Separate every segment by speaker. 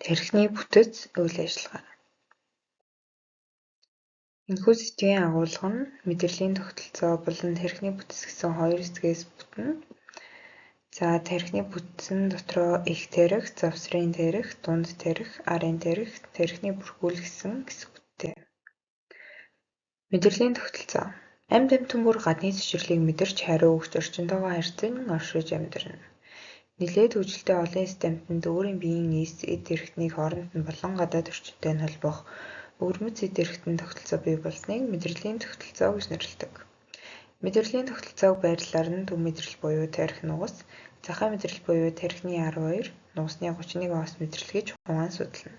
Speaker 1: Тархины бүтэц үйл ажиллагаа. Энэхүү сэдвийн агуулга нь мэдрэлийн тогтолцоо болон тархины бүтэц гэсэн хоёр хэсгээс бүтнэ. За тархины бүтэцэн дотроо их тархи, завсрын тархи, дунд тархи, арын тархи, тархины бүрхүүл гэсэн хэсгүүдтэй. Мэдрэлийн тогтолцоо. Амьд амьтан бүр гадны зөвшөөрлийг мэдэрч хариу өгч орчинтойгоо харьцан оршиж амьдрна. Нэлээд хөгжилтэй олон эст амьтанд өөрийн биеийн эс, эд эрхтнийг хооронд нь болон гадаад орчинтой нь холбох өвөрмөц эд эрхтэн тогтолцоо бий болсныг мэдрэлийн тогтолцоо гэж нэрлэдэг. Мэдрэлийн тогтолцоог байрлалаар нь төв мэдрэл буюу тархи нугас, захай мэдрэл буюу тархины 12, нугасны 31 оос мэдрэл гэж хуваан судална.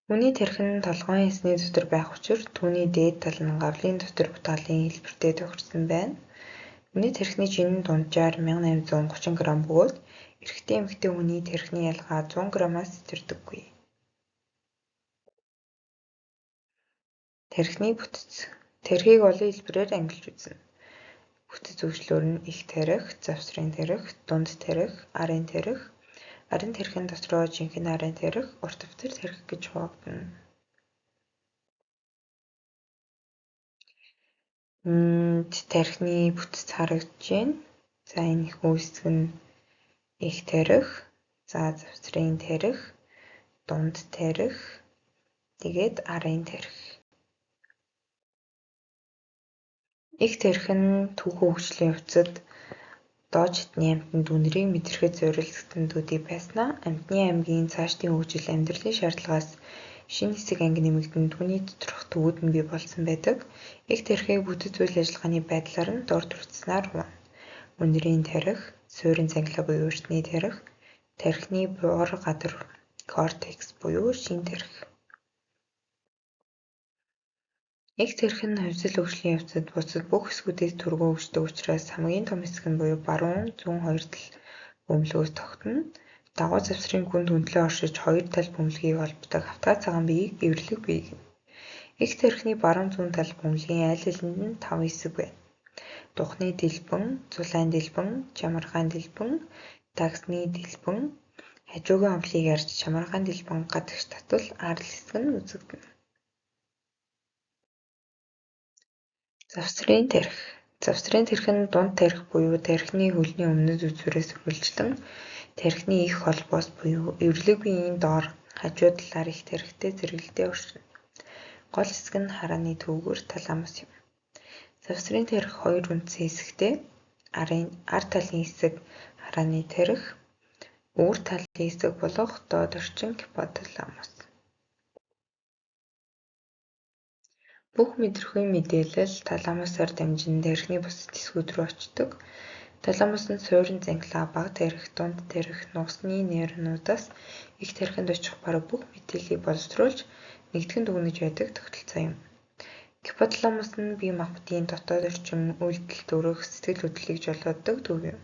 Speaker 1: Хүний тархи нь толгойн эсний дотор байх учраас түүний дээд тал нь гавлын дотор бутгалын хэлбэртэй тохирсон байна. Хүний тархины жинэн дунджаар 1830 г бөгөөд эрэгтэй эмэгтэй хүний тархины ялгаа 100 г-аас зэрдэггүй. Тархины бүтэц. Тархийг олон хэлбэрээр ангилж үзнэ. Бүтэц өвчлөөр нь их тархи, завсрын тархи, дунд тархи, арын тархи, арын тархин дотроо жинхэнэ арын тархи, урт өвтөр тархи гэж хуваагдана. Тархины бүтэц харагдж байна. За энэ их үүсгэх нь их тархи, за завсрын тархи, дунд тархи, тэгээд арын тархи. Их тархи нь түүхэн хөгжлийн явцад доод шатны амьтанд үнэрийг мэдрэхэд зориулагдсандуудыг байснаа амьтны аймгийн цаашдын хөгжил амьдралын шаардлагаас шинэ хэсэг анги нэмэгдэн түүний доторх төвүүд нь бий болсон байдаг. Их тархийг бүтэц үйл ажиллагааны байдлаар нь дор дурдсанаар хуваана. Үнэрийн тархи, суурин цангилга буюу эртний тархи, тархины буур гадар кортекс буюу шинэ тархи. Их тархи нь хувьсал хөгжлийн явцад бусад бүх хэсгүүдээс түргэн хөгждөг учраас хамгийн том хэсэг нь буюу баруун зүүн хоёр тал бөмбөлгөөс тогтно. Дагуу завсрын гүнд хөндлөн оршиж хоёр тал бөмбөлгийг холбодог хавтгай цагаан биеийг эвэрлэг бие гэнэ. Их тархины баруун зүүн тал бөмбөлгийн айл алинд нь 5 хэсэг байна. Духны дэлбэн, зулайн дэлбэн, чамаргаан дэлбэн, дагсны дэлбэн, хажуугийн овлыг арж чамаргаан дэлбэн гадагш татвал арал хэсэг нь үзэгдэнэ. Завсрын тархи. Завсрын тархи нь дунд тархи буюу тархины хөлний өмнөд үзүүрээс үргэлжлэн тархины их холбоос буюу эвэрлэг биеийн доор хажуу талаар их тархитай зэрэгэлдээ оршино. Гол хэсэг нь харааны төвгөр таламус юм. Завсрын тархи хоёр үндсэн хэсэгтэй. Ар талын хэсэг харааны тархи, өвөр талын хэсэг болох доод орчин гипоталамус. Бүх мэдрэхүйн мэдээлэл таламусаар дамжин тархины бусад хэсгүүд рүү очдог. Таламус нь суурин цангилга, бага тархи, дунд тархи, нугасны нейронуудаас их тархинд очих бараг бүх мэдээллийг боловсруулж нэгтгэн дүгнэж байдаг тогтолцоо юм. Гипоталамус нь бие махбодын дотоод орчин, үйлдэл төрөх, сэтгэл хөдлөлийг жолооддог төв юм.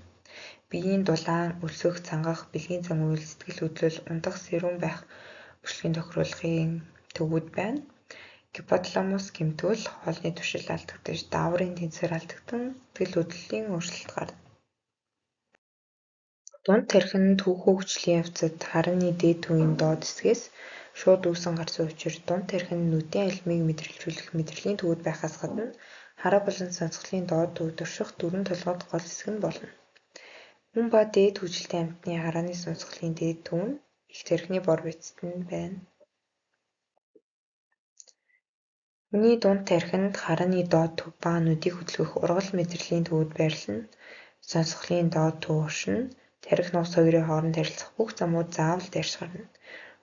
Speaker 1: Биеийн дулаан, өлсөх, цангах, бэлгийн зам үйл, сэтгэл хөдлөл, ундах, сэрүүн байх бүрчлэгийн тохируулгын төвүүд байна. Гипоталамус гэмтвэл хоолны түшил алдагдаж, дааврын тэнцвэр алдагдан сэтгэл хөдлөлийн өөрчлөлт гарна. Дунд тархи нь түүхэн хөгжлийн явцад харааны дээд төвийн доод хэсгээс шууд үүсэн гарсан учраас дунд тархи нь нүдийн алимыг мэдрэлжүүлэх мэдрэлийн төвүүд байхаас гадна хараа болон сонсголын доод төвд орших дөрвөн толгойд гол хэсэг нь болно. Мөн ба дээд хөгжилтэй амьтны харааны сонсголын дээд төв нь их тархины бор бяцад нь байна. Хүний дунд тархинд харааны доод төв ба нүдийг хөдөлгөх ургал мэдрэлийн төвүүд байрлана. Сонсголын доод төв оршино. Тархи нугас хоёрын хооронд харилцах бүх замууд заавал дайрч гарна.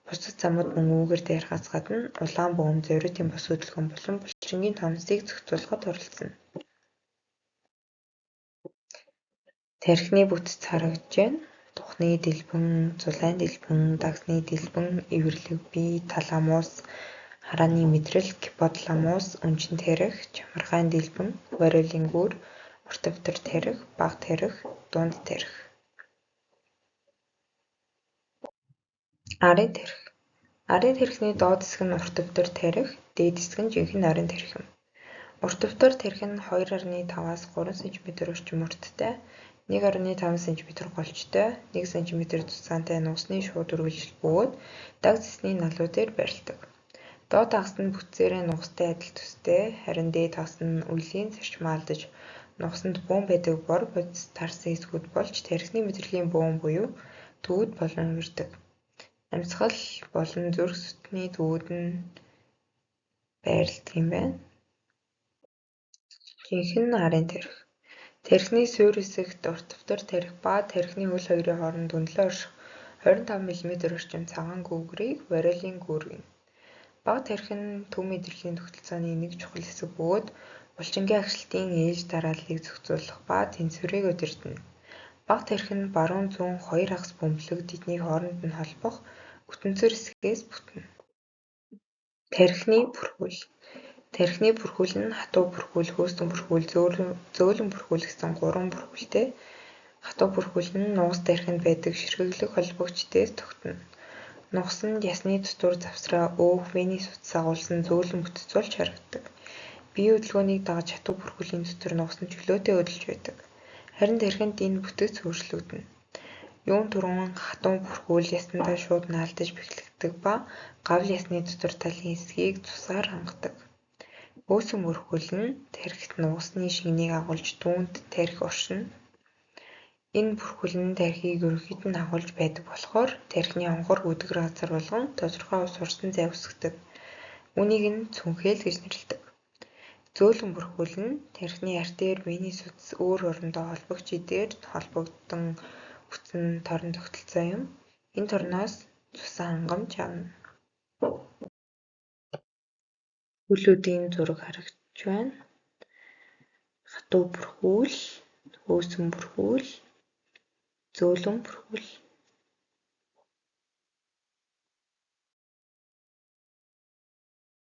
Speaker 1: Бусад замууд мөн үүгээр дайрахаас гадна улаан бөөн, зориотын бус хөдөлгөөн болон булчингийн томсыг зохицуулахад оролцоно. Тархины бүтэц харагдж байна. Духны дэлбэн, зулайн дэлбэн, дагсны дэлбэн, эвэрлэг бие, таламус, харааны мэдрэл, гипоталамус, өнжин тархи, чамаргаан дэлбэн, вариолин гүр, урт өвтөр тархи, бага тархи, дунд тархи. Арын тархи. Арын тархины доод хэсэг нь урт өвтөр тархи, дээд хэсэг нь жинхэнэ арын тархи юм. Урт өвтөр тархи нь 2.5-аас 3 см орчим урттай, 1,5 см голчтой, 1 см цуцаантай нуусны шууд үргэлжил бөгөөд даг цэсний налуу дээр барилдаг. Доод хагас нь бүтцээрээ нуустай адил төстэй, харин дээд хагас нь үеийн зарчмаалдаж нуусанд бөөн байдаг бор бодис тарсан эсгүүд болж тархины мэдрэлийн бөөн буюу төвөд болон ирдэг. Амьсгал болон зүрх судасны төвүүд нь байрладаг юм байна. Жинхэнэ нарын тархи. Тархины суурь хэсэгт урт давтар тархи ба тархины хөл хоёрын хооронд өндлөө орших 25 мм орчим цагаан гүүрийг варилын гүүр гэнэ. Бага тархи нь төв мэдрэлийн тогтолцооны нэг чухал хэсэг бөгөөд булчингийн агшлтын ээлж дарааллыг зохицуулах ба тэнцвэрийг удирдана. Бага тархи нь баруун зүүн хоёр хагас бөмбөлөг тэднийг хооронд нь холбох бүтэнцэр хэсгээс бүтнэ. Тархины бүрхүүл. Тархины бүрхүүл нь хатуу бүрхүүл, хөөстөн бүрхүүл, зөөлөн бүрхүүл гэсэн 3 бүрхүүлтэй. Хатуу бүрхүүл нь нуус тархинд байдаг ширхэглэх холбогчдээс тогтно. Нуусанд ясны дотор завсраа өөх, вений судас агуулсан зөөлөн бүтэц болж харагддаг. Биеийн хөдөлгөөнийг дагаж хатуу бүрхүүлийн дотор нуус нь чөлөөтэй хөдөлж байдаг. Харин тархинд энэ бүтэц өөрчлөгдөнө. Юун түрүүн хатуу бүрхүүл ясандаа шууд наалдаж бэхлэгддэг ба гавл ясны дотор талын хэсгийг цусаар хангадаг. Хөөсөн бүрхүүл нь тархит нуусны шингэнийг агуулж түүнд тархи оршино. Энэ бүрхүүл нь тархийг ерөнхийд нь агуулж байдаг болохоор тархины онгор өдгөр газар болгон тодорхой ус урсан зай үүсгэдэг. Үүнийг нь цүнхэл гэж нэрлэдэг. Зөөлөн бүрхүүл нь тархины артер, вений судас өөр орондоо холбогч эдээр холбогдсон бүтэн торон тогтолцоо юм. Энэ торноос цусан хангамж авна. Хөлүүдийн зураг харагдаж байна. Хатуу бүрхүүл, хөөсөн бүрхүүл, зөөлөн бүрхүүл.